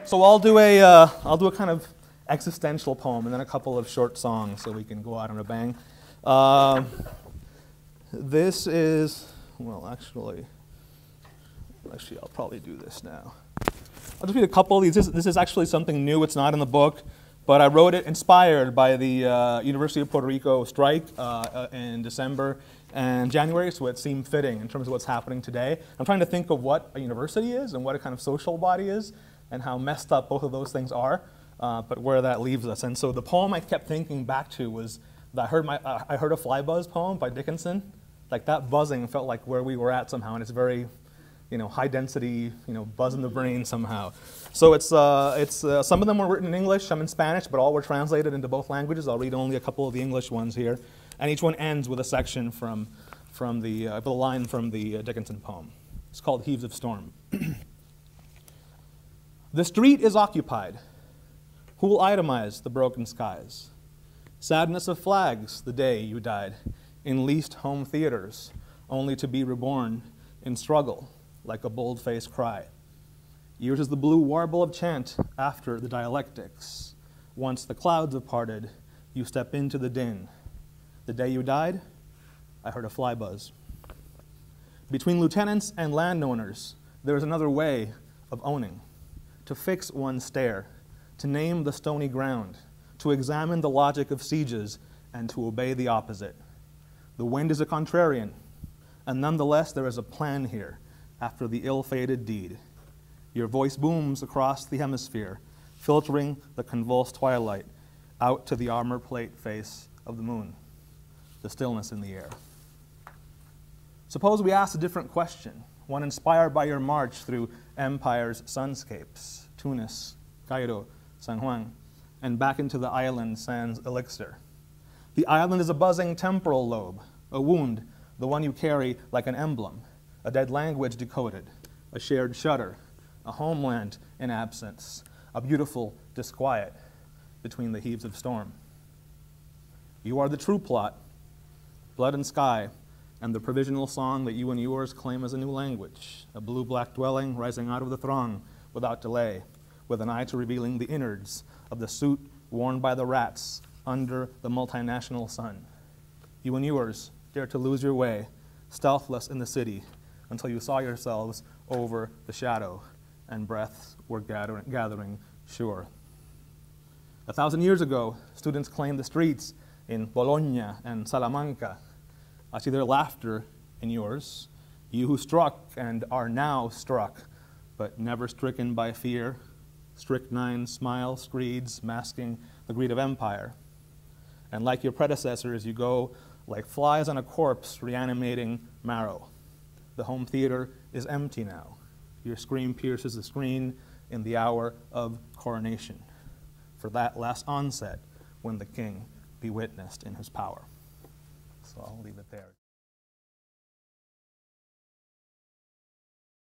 So I'll do a kind of existential poem and then a couple of short songs so we can go out on a bang. This is, well, actually, I'll probably do this now. I'll just read a couple of these. This is actually something new. It's not in the book, but I wrote it inspired by the University of Puerto Rico strike in December and January, so it seemed fitting in terms of what's happening today. I'm trying to think of what a university is and what a kind of social body is and how messed up both of those things are, but where that leaves us. And so the poem I kept thinking back to was that I heard a fly buzz poem by Dickinson. Like that buzzing felt like where we were at somehow, and it's very, high density, buzz in the brain somehow. So some of them were written in English, some in Spanish, but all were translated into both languages. I'll read only a couple of the English ones here, and each one ends with a section from the line from the Dickinson poem. It's called Heaves of Storm. The street is occupied. Who'll itemize the broken skies? Sadness of flags the day you died, in leased home theaters, only to be reborn in struggle like a bold-faced cry. Yours is the blue warble of chant after the dialectics. Once the clouds have parted, you step into the din. The day you died, I heard a fly buzz. Between lieutenants and landowners, there is another way of owning. To fix one's stare, to name the stony ground, to examine the logic of sieges, and to obey the opposite. The wind is a contrarian, and nonetheless there is a plan here after the ill-fated deed. Your voice booms across the hemisphere, filtering the convulsed twilight out to the armor plate face of the moon, the stillness in the air. Suppose we ask a different question, one inspired by your march through empire's sunscapes, Tunis, Cairo, San Juan, and back into the island sans elixir. The island is a buzzing temporal lobe, a wound, the one you carry like an emblem, a dead language decoded, a shared shudder, a homeland in absence, a beautiful disquiet between the heaves of storm. You are the true plot, blood and sky, and the provisional song that you and yours claim as a new language, a blue-black dwelling rising out of the throng without delay, with an eye to revealing the innards of the suit worn by the rats under the multinational sun. You and yours dare to lose your way, stealthless in the city, until you saw yourselves over the shadow, and breaths were gathering sure. 1,000 years ago, students claimed the streets in Bologna and Salamanca. I see their laughter in yours, you who struck and are now struck, but never stricken by fear, strychnine smile screeds masking the greed of empire. And like your predecessors, you go like flies on a corpse reanimating marrow. The home theater is empty now. Your scream pierces the screen in the hour of coronation, for that last onset when the king be witnessed in his power. So I'll leave it there.